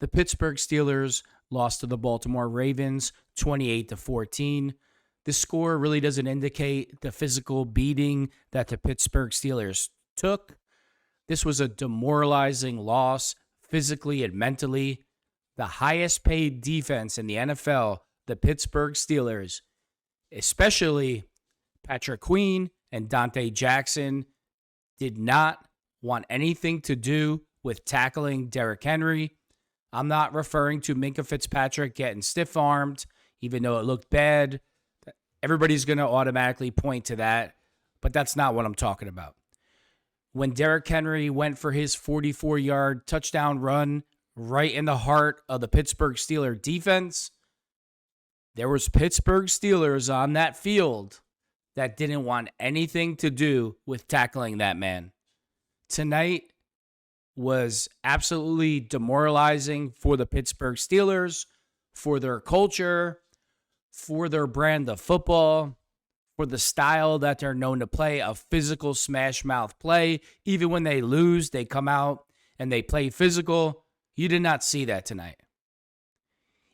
The Pittsburgh Steelers lost to the Baltimore Ravens 28-14. This score really doesn't indicate the physical beating that the Pittsburgh Steelers took. This was a demoralizing loss physically and mentally. The highest paid defense in the NFL, the Pittsburgh Steelers, especially Patrick Queen and Dante Jackson, did not want anything to do with tackling Derrick Henry. I'm not referring to Minkah Fitzpatrick getting stiff-armed, even though it looked bad. Everybody's going to automatically point to that, but that's not what I'm talking about. When Derrick Henry went for his 44-yard touchdown run right in the heart of the Pittsburgh Steelers defense, there was Pittsburgh Steelers on that field that didn't want anything to do with tackling that man. Tonight was absolutely demoralizing for the Pittsburgh Steelers, for their culture, for their brand of football, for the style that they're known to play, a physical smash mouth play. Even when they lose, they come out and they play physical. You did not see that tonight.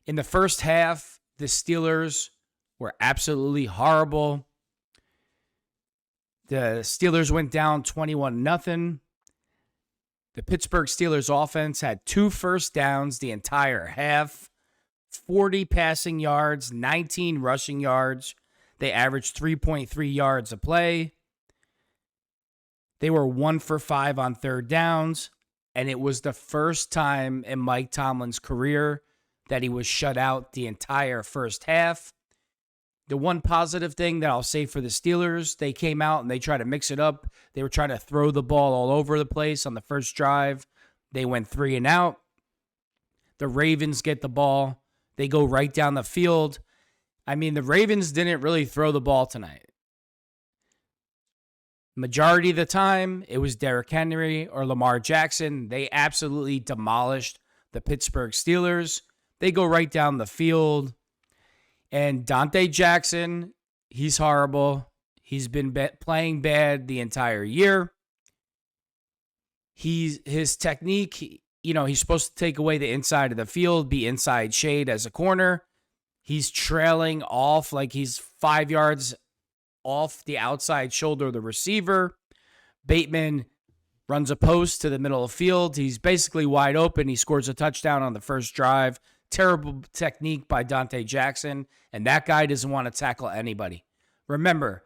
In the first half, the Steelers were absolutely horrible. The Steelers went down 21-0. The Pittsburgh Steelers offense had 2 first downs the entire half, 40 passing yards, 19 rushing yards. They averaged 3.3 yards a play. They were 1 for 5 on third downs, and it was the first time in Mike Tomlin's career that he was shut out the entire first half. The one positive thing that I'll say for the Steelers, they came out and they tried to mix it up. They were trying to throw the ball all over the place on the first drive. They went 3 and out. The Ravens get the ball. They go right down the field. I mean, the Ravens didn't really throw the ball tonight. Majority of the time, it was Derrick Henry or Lamar Jackson. They absolutely demolished the Pittsburgh Steelers. They go right down the field. And Dante Jackson, he's horrible. He's been playing bad the entire year. His technique, he's supposed to take away the inside of the field, be inside shade as a corner. He's trailing off like he's 5 yards off the outside shoulder of the receiver. Bateman runs a post to the middle of the field. He's basically wide open. He scores a touchdown on the first drive. Terrible technique by Dante Jackson, and that guy doesn't want to tackle anybody. Remember,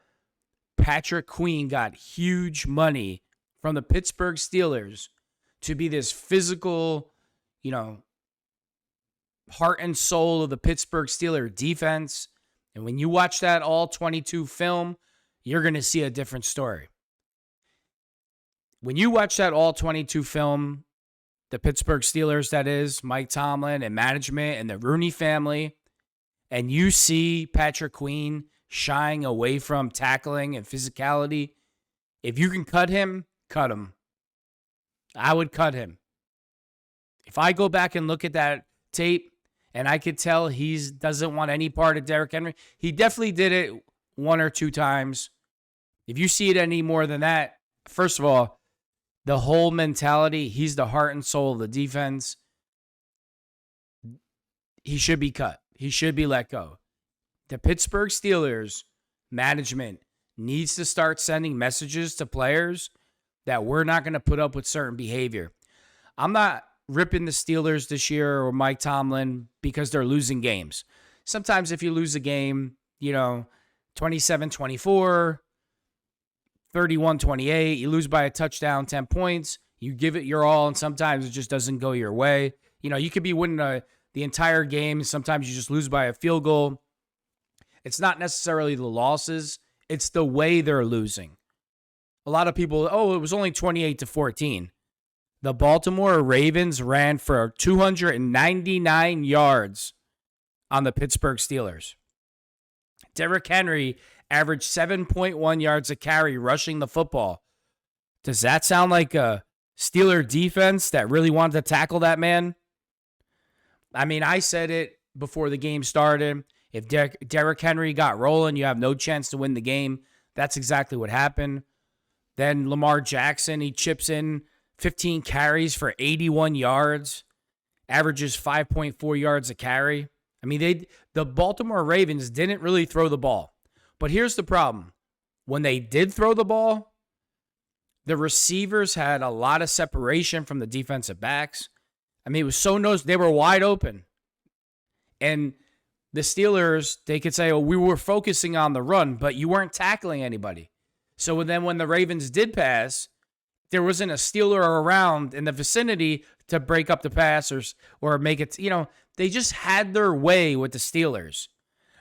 Patrick Queen got huge money from the Pittsburgh Steelers to be this physical, heart and soul of the Pittsburgh Steelers defense. And when you watch that all-22 film, you're going to see a different story. When you watch that all-22 film, the Pittsburgh Steelers, that is, Mike Tomlin and management and the Rooney family, and you see Patrick Queen shying away from tackling and physicality, if you can cut him, cut him. I would cut him. If I go back and look at that tape and I could tell he doesn't want any part of Derrick Henry, he definitely did it 1 or 2 times. If you see it any more than that, first of all, the whole mentality, he's the heart and soul of the defense. He should be cut. He should be let go. The Pittsburgh Steelers management needs to start sending messages to players that we're not going to put up with certain behavior. I'm not ripping the Steelers this year or Mike Tomlin because they're losing games. Sometimes if you lose a game, 27-24, 31-28, you lose by a touchdown, 10 points, you give it your all, and sometimes it just doesn't go your way. You could be winning the entire game. Sometimes you just lose by a field goal. It's not necessarily the losses. It's the way they're losing. A lot of people, it was only 28-14. The Baltimore Ravens ran for 299 yards on the Pittsburgh Steelers. Derrick Henry averaged 7.1 yards a carry rushing the football. Does that sound like a Steeler defense that really wanted to tackle that man? I mean, I said it before the game started. If Derrick Henry got rolling, you have no chance to win the game. That's exactly what happened. Then Lamar Jackson, he chips in 15 carries for 81 yards. averages 5.4 yards a carry. I mean, the Baltimore Ravens didn't really throw the ball. But here's the problem. When they did throw the ball, the receivers had a lot of separation from the defensive backs. I mean, it was so noticeable. They were wide open. And the Steelers, they could say, oh, we were focusing on the run, but you weren't tackling anybody. So then when the Ravens did pass, there wasn't a Steeler around in the vicinity to break up the pass or make it, they just had their way with the Steelers.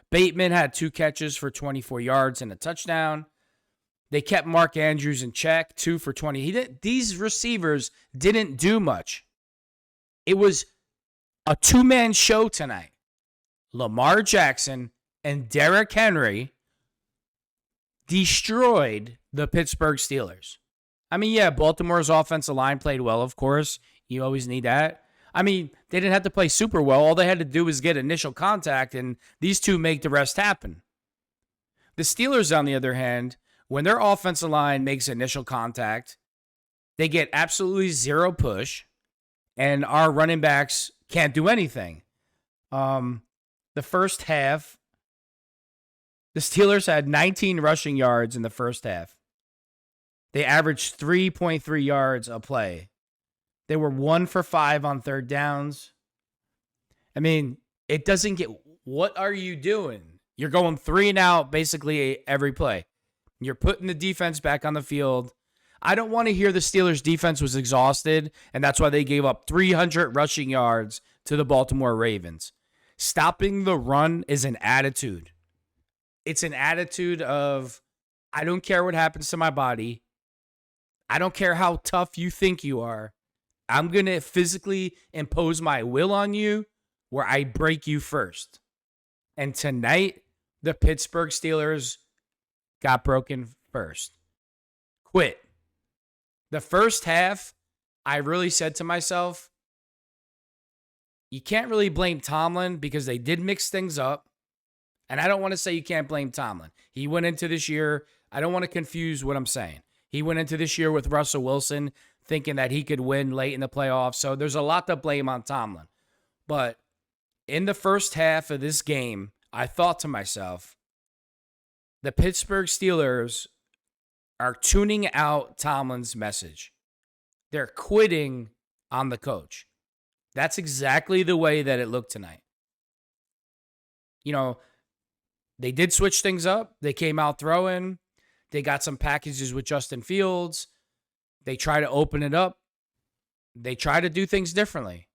Bateman had 2 catches for 24 yards and a touchdown. They kept Mark Andrews in check, 2 for 20. These receivers didn't do much. It was a 2-man show tonight. Lamar Jackson and Derrick Henry destroyed the Pittsburgh Steelers. I mean, yeah, Baltimore's offensive line played well, of course. You always need that. I mean, they didn't have to play super well. All they had to do was get initial contact, and these two make the rest happen. The Steelers, on the other hand, when their offensive line makes initial contact, they get absolutely zero push, and our running backs can't do anything. The first half, the Steelers had 19 rushing yards in the first half. They averaged 3.3 yards a play. They were 1 for 5 on third downs. I mean, it doesn't get... What are you doing? You're going 3 and out basically every play. You're putting the defense back on the field. I don't want to hear the Steelers' defense was exhausted, and that's why they gave up 300 rushing yards to the Baltimore Ravens. Stopping the run is an attitude. It's an attitude of, I don't care what happens to my body. I don't care how tough you think you are. I'm going to physically impose my will on you where I break you first. And tonight, the Pittsburgh Steelers got broken first. Quit. The first half, I really said to myself, you can't really blame Tomlin because they did mix things up. And I don't want to say you can't blame Tomlin. He went into this year, I don't want to confuse what I'm saying. He went into this year with Russell Wilson thinking that he could win late in the playoffs. So there's a lot to blame on Tomlin. But in the first half of this game, I thought to myself, the Pittsburgh Steelers are tuning out Tomlin's message. They're quitting on the coach. That's exactly the way that it looked tonight. They did switch things up. They came out throwing. They got some packages with Justin Fields. They try to open it up. They try to do things differently.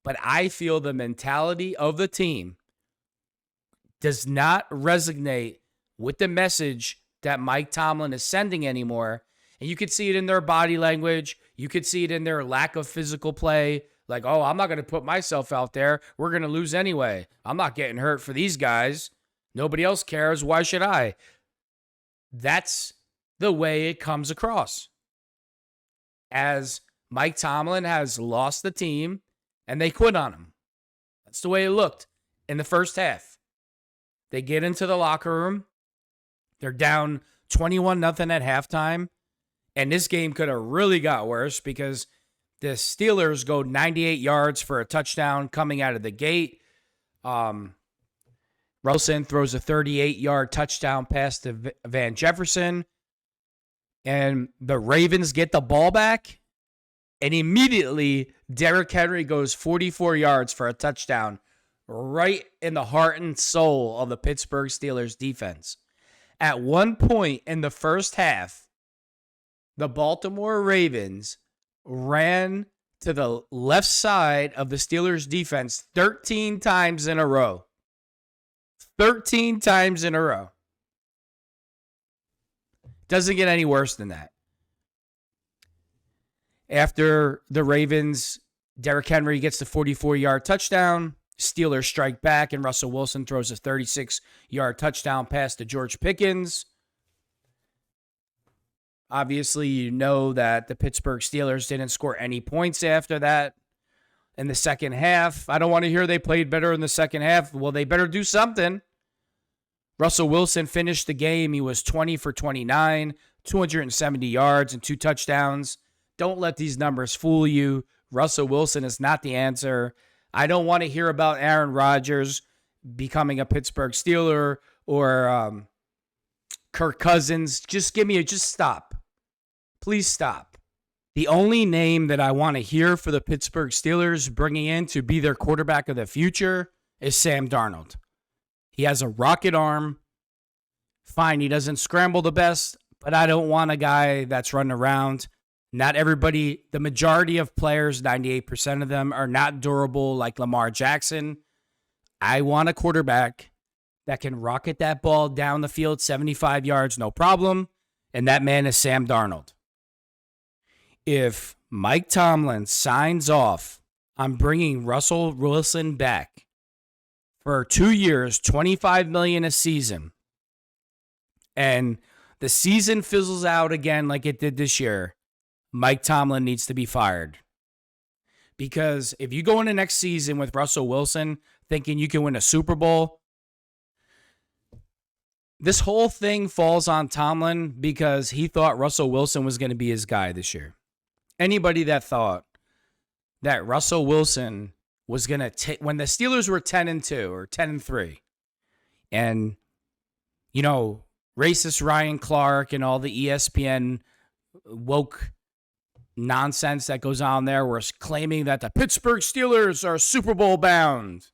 But I feel the mentality of the team does not resonate with the message that Mike Tomlin is sending anymore. And you could see it in their body language. You could see it in their lack of physical play. Like, oh, I'm not going to put myself out there. We're going to lose anyway. I'm not getting hurt for these guys. Nobody else cares. Why should I? That's the way it comes across. As Mike Tomlin has lost the team and they quit on him. That's the way it looked in the first half. They get into the locker room. They're down 21-0 at halftime. And this game could have really got worse because the Steelers go 98 yards for a touchdown coming out of the gate. Wilson throws a 38-yard touchdown pass to Van Jefferson. And the Ravens get the ball back. And immediately, Derrick Henry goes 44 yards for a touchdown right in the heart and soul of the Pittsburgh Steelers defense. At one point in the first half, the Baltimore Ravens ran to the left side of the Steelers defense 13 times in a row. 13 times in a row. Doesn't get any worse than that. After the Ravens, Derrick Henry gets the 44-yard touchdown. Steelers strike back, and Russell Wilson throws a 36-yard touchdown pass to George Pickens. Obviously, you know that the Pittsburgh Steelers didn't score any points after that in the second half. I don't want to hear they played better in the second half. Well, they better do something. Russell Wilson finished the game. He was 20 for 29, 270 yards and 2 touchdowns. Don't let these numbers fool you. Russell Wilson is not the answer. I don't want to hear about Aaron Rodgers becoming a Pittsburgh Steeler or Kirk Cousins. Just stop. Please stop. The only name that I want to hear for the Pittsburgh Steelers bringing in to be their quarterback of the future is Sam Darnold. He has a rocket arm. Fine, he doesn't scramble the best, but I don't want a guy that's running around. Not everybody, the majority of players, 98% of them, are not durable like Lamar Jackson. I want a quarterback that can rocket that ball down the field 75 yards, no problem, and that man is Sam Darnold. If Mike Tomlin signs off on bringing Russell Wilson back for 2 years, $25 million a season, and the season fizzles out again like it did this year, Mike Tomlin needs to be fired. Because if you go into next season with Russell Wilson thinking you can win a Super Bowl, this whole thing falls on Tomlin because he thought Russell Wilson was going to be his guy this year. Anybody that thought that Russell Wilson was going to take, when the Steelers were 10-2 or 10-3, and, you know, racist Ryan Clark and all the ESPN woke nonsense that goes on there was claiming that the Pittsburgh Steelers are Super Bowl bound.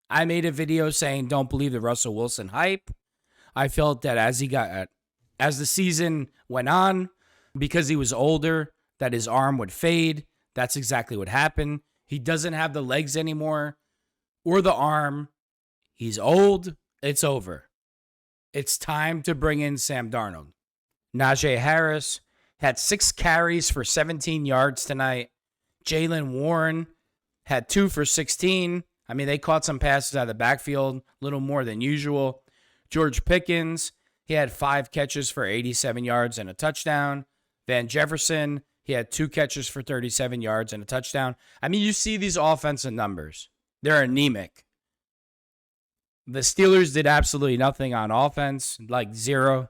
I made a video saying don't believe the Russell Wilson hype. I felt that as the season went on, because he was older, that his arm would fade. That's exactly what happened. He doesn't have the legs anymore or the arm. He's old. It's over. It's time to bring in Sam Darnold. Najee Harris had 6 carries for 17 yards tonight. Jaylen Warren had 2 for 16. I mean, they caught some passes out of the backfield, a little more than usual. George Pickens, he had 5 catches for 87 yards and a touchdown. Van Jefferson, he had 2 catches for 37 yards and a touchdown. I mean, you see these offensive numbers. They're anemic. The Steelers did absolutely nothing on offense, like 0.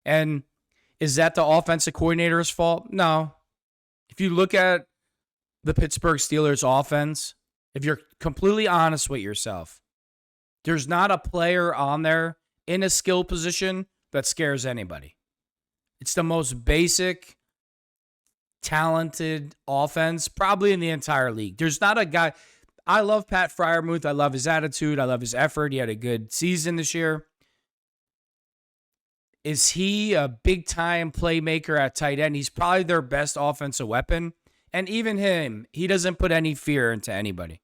And is that the offensive coordinator's fault? No. If you look at the Pittsburgh Steelers offense, if you're completely honest with yourself, there's not a player on there in a skill position that scares anybody. It's the most basic, talented offense probably in the entire league. There's not a guy. I love Pat Freiermuth. I love his attitude. I love his effort. He had a good season this year. Is he a big-time playmaker at tight end? He's probably their best offensive weapon. And even him, he doesn't put any fear into anybody.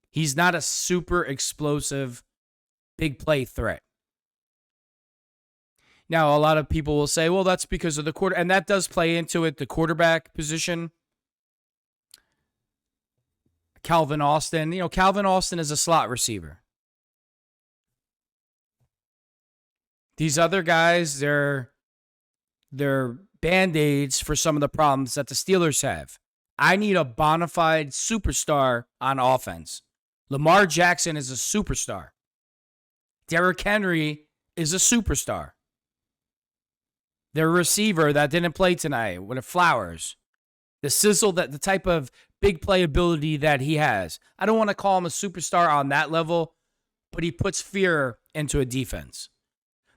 He's not a super explosive, big play threat. Now, a lot of people will say, well, that's because of the quarter. And that does play into it, the quarterback position. Calvin Austin. You know, Calvin Austin is a slot receiver. These other guys, they're Band-Aids for some of the problems that the Steelers have. I need a bona fide superstar on offense. Lamar Jackson is a superstar. Derrick Henry is a superstar. Their receiver that didn't play tonight with Flowers. The sizzle, the type of big playability that he has. I don't want to call him a superstar on that level, but he puts fear into a defense.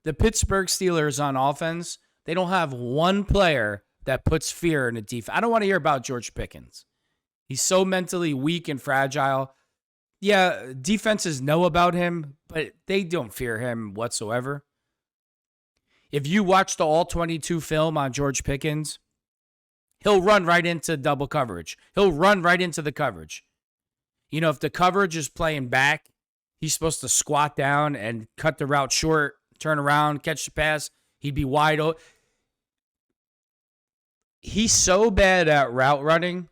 The Pittsburgh Steelers on offense, they don't have one player that puts fear in a defense. I don't want to hear about George Pickens. He's so mentally weak and fragile. Yeah, defenses know about him, but they don't fear him whatsoever. If you watch the All-22 film on George Pickens, he'll run right into double coverage. He'll run right into the coverage. You know, if the coverage is playing back, he's supposed to squat down and cut the route short, turn around, catch the pass. He'd be wide open. He's so bad at route running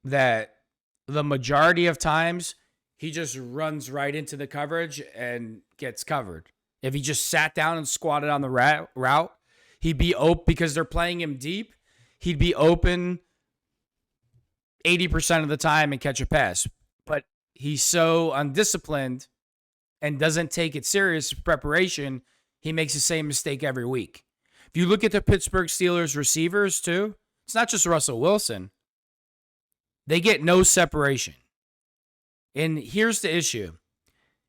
that the majority of times he just runs right into the coverage and gets covered. If he just sat down and squatted on the route, he'd be open because they're playing him deep. He'd be open 80% of the time and catch a pass. But he's so undisciplined and doesn't take it serious preparation, he makes the same mistake every week. If you look at the Pittsburgh Steelers receivers too, it's not just Russell Wilson. They get no separation. And here's the issue.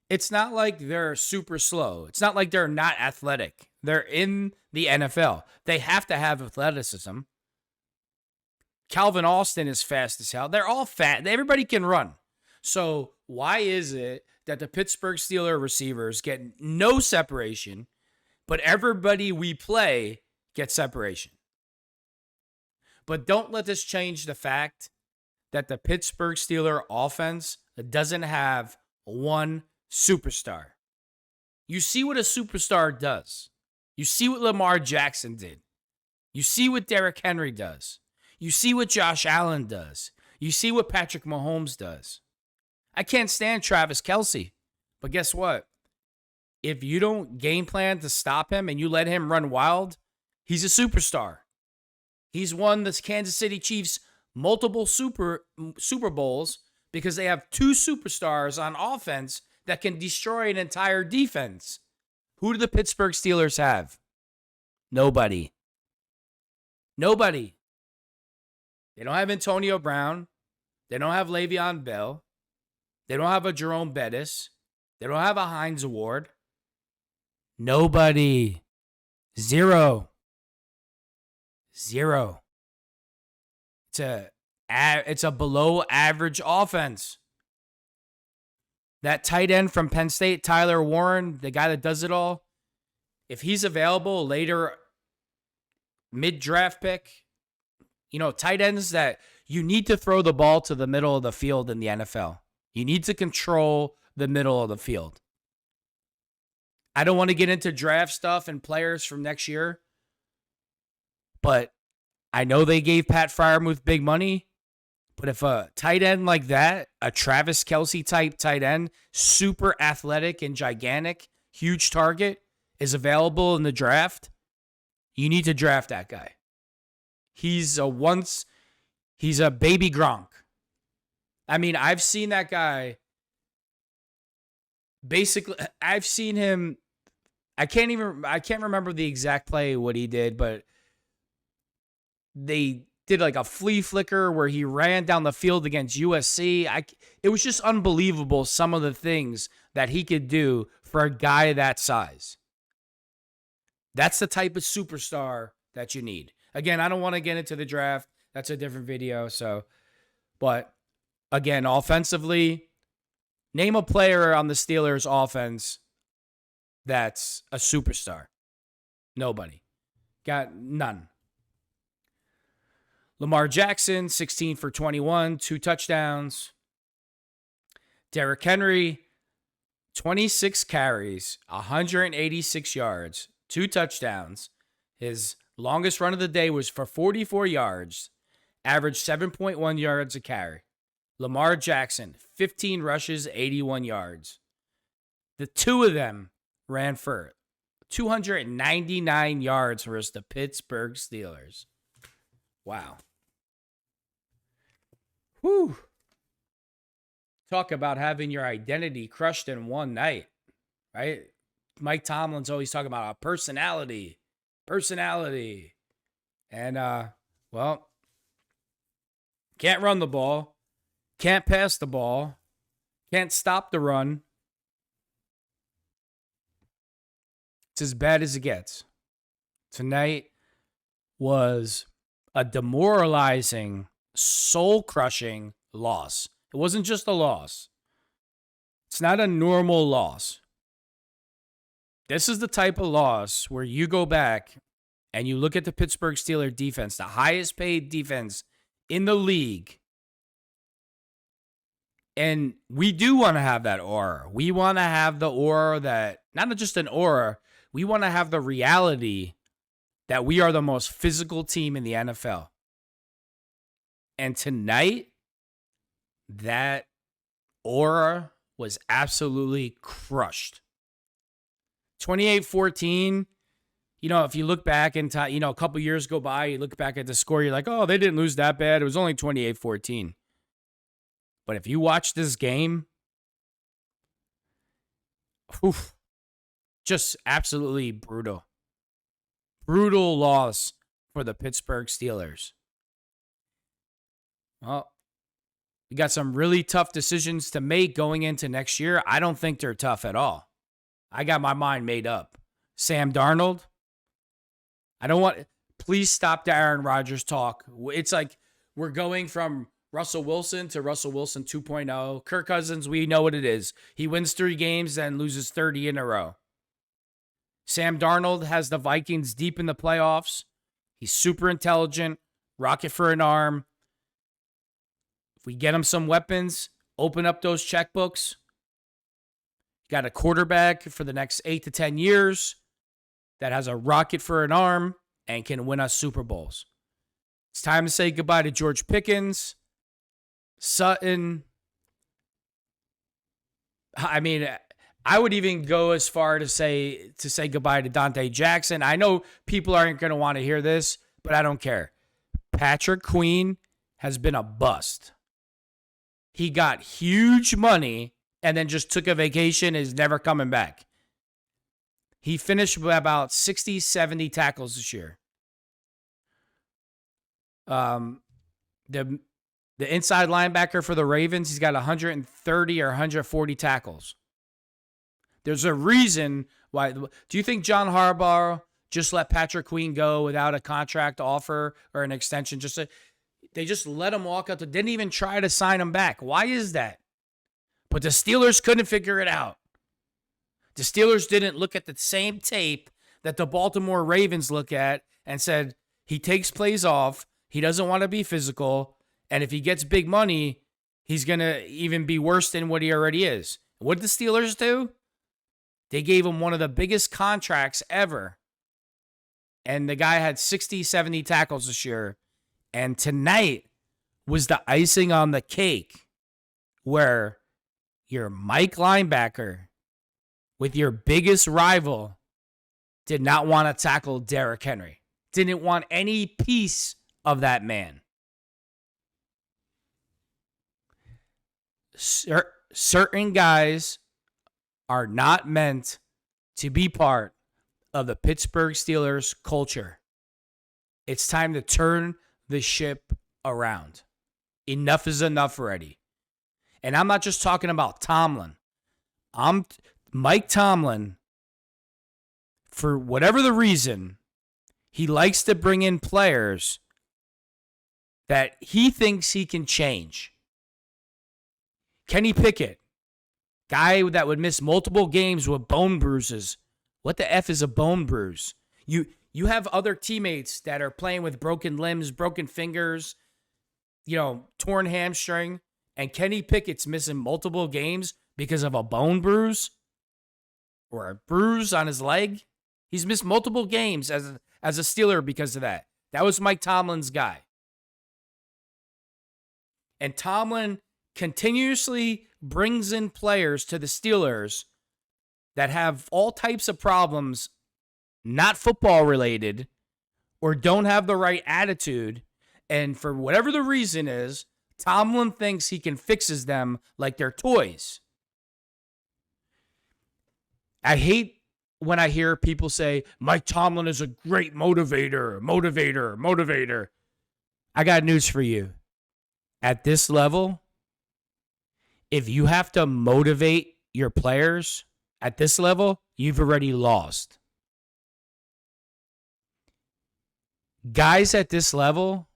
It's not like they're super slow. It's not like they're not athletic. They're in the NFL. They have to have athleticism. Calvin Austin is fast as hell. They're all fat. Everybody can run. So why is it that the Pittsburgh Steelers receivers get no separation, but everybody we play gets separation? But don't let this change the fact that the Pittsburgh Steelers offense doesn't have one superstar. You see what a superstar does. You see what Lamar Jackson did. You see what Derrick Henry does. You see what Josh Allen does. You see what Patrick Mahomes does. I can't stand Travis Kelce. But guess what? If you don't game plan to stop him and you let him run wild, he's a superstar. He's won the Kansas City Chiefs multiple Super Bowls because they have two superstars on offense that can destroy an entire defense. Who do the Pittsburgh Steelers have? Nobody. Nobody. They don't have Antonio Brown. They don't have Le'Veon Bell. They don't have a Jerome Bettis. They don't have a Hines Award. Nobody. Zero. It's a below average offense. That tight end from Penn State, Tyler Warren, the guy that does it all, if he's available later, mid-draft pick, tight ends that you need to throw the ball to the middle of the field in the NFL. You need to control the middle of the field. I don't want to get into draft stuff and players from next year, but I know they gave Pat Freiermuth big money. But if a tight end like that, a Travis Kelce type tight end, super athletic and gigantic, huge target, is available in the draft, you need to draft that guy. He's a baby Gronk. I mean, I've seen that guy. Basically, I've seen him. I can't remember the exact play, what he did, but they did like a flea flicker where he ran down the field against USC. It was just unbelievable, some of the things that he could do for a guy that size. That's the type of superstar that you need. Again, I don't want to get into the draft. That's a different video. But again, offensively, name a player on the Steelers offense that's a superstar. Nobody. Got none. Lamar Jackson, 16 for 21, 2 touchdowns. Derrick Henry, 26 carries, 186 yards, 2 touchdowns. His longest run of the day was for 44 yards, averaged 7.1 yards a carry. Lamar Jackson, 15 rushes, 81 yards. The two of them ran for 299 yards versus the Pittsburgh Steelers. Wow. Whew. Talk about having your identity crushed in one night, right? Mike Tomlin's always talking about personality. And, can't run the ball, can't pass the ball, can't stop the run. It's as bad as it gets. Tonight was a demoralizing, soul-crushing loss. It wasn't just a loss. It's not a normal loss. This is the type of loss where you go back and you look at the Pittsburgh Steelers defense, the highest paid defense in the league. And we do want to have that aura. We want to have the aura that, not just an aura, we want to have the reality that we are the most physical team in the NFL. And tonight, that aura was absolutely crushed. 28-14, if you look back in time, a couple years go by, you look back at the score, you're like, oh, they didn't lose that bad. It was only 28-14. But if you watch this game, just absolutely brutal. Brutal loss for the Pittsburgh Steelers. Well, We got some really tough decisions to make going into next year. I don't think they're tough at all. I got my mind made up. Sam Darnold, I don't want, please stop the Aaron Rodgers talk. It's like we're going from Russell Wilson to Russell Wilson 2.0. Kirk Cousins, we know what it is. He wins 3 games and loses 30 in a row. Sam Darnold has the Vikings deep in the playoffs. He's super intelligent, rocket for an arm. If we get him some weapons, open up those checkbooks, got a quarterback for the next 8 to 10 years that has a rocket for an arm and can win us Super Bowls. It's time to say goodbye to George Pickens, Sutton. I mean, I would even go as far to say goodbye to Dante Jackson. I know people aren't going to want to hear this, but I don't care. Patrick Queen has been a bust. He got huge money and then just took a vacation and is never coming back. He finished with about 60, 70 tackles this year. The inside linebacker for the Ravens, he's got 130 or 140 tackles. There's a reason why. Do you think John Harbaugh just let Patrick Queen go without a contract offer or an extension? They just let him walk out. They didn't even try to sign him back. Why is that? But the Steelers couldn't figure it out. The Steelers didn't look at the same tape that the Baltimore Ravens look at and said, he takes plays off, he doesn't want to be physical, and if he gets big money, he's going to even be worse than what he already is. What did the Steelers do? They gave him one of the biggest contracts ever. And the guy had 60, 70 tackles this year. And tonight was the icing on the cake where your Mike linebacker with your biggest rival did not want to tackle Derrick Henry. Didn't want any piece of that man. Certain guys are not meant to be part of the Pittsburgh Steelers culture. It's time to turn the ship around. Enough is enough already. And I'm not just talking about Tomlin. Mike Tomlin, for whatever the reason, he likes to bring in players that he thinks he can change. Kenny Pickett, guy that would miss multiple games with bone bruises. What the F is a bone bruise? You have other teammates that are playing with broken limbs, broken fingers, torn hamstring, and Kenny Pickett's missing multiple games because of a bone bruise or a bruise on his leg. He's missed multiple games as a Steeler because of that. That was Mike Tomlin's guy. And Tomlin continuously brings in players to the Steelers that have all types of problems, not football related, or don't have the right attitude. And for whatever the reason is, Tomlin thinks he can fixes them like they're toys. I hate when I hear people say, Mike Tomlin is a great motivator. I got news for you. At this level, if you have to motivate your players at this level, you've already lost. Guys at this level,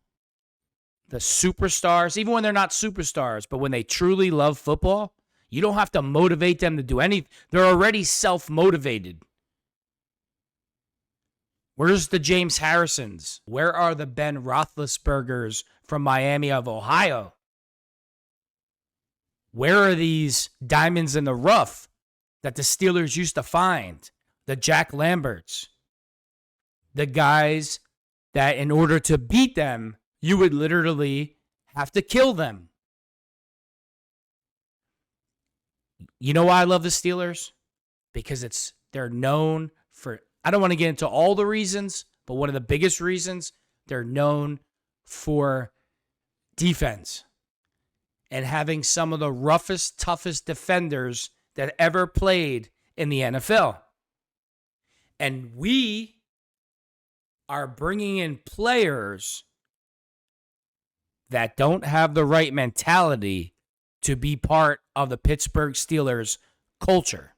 the superstars, even when they're not superstars, but when they truly love football, you don't have to motivate them to do anything. They're already self-motivated. Where's the James Harrisons? Where are the Ben Roethlisbergers from Miami of Ohio? Where are these diamonds in the rough that the Steelers used to find? The Jack Lamberts. The guys that in order to beat them, you would literally have to kill them. You know why I love the Steelers? Because they're known for, I don't want to get into all the reasons, but one of the biggest reasons, they're known for defense and having some of the roughest, toughest defenders that ever played in the NFL. And we are bringing in players that don't have the right mentality to be part of the Pittsburgh Steelers culture.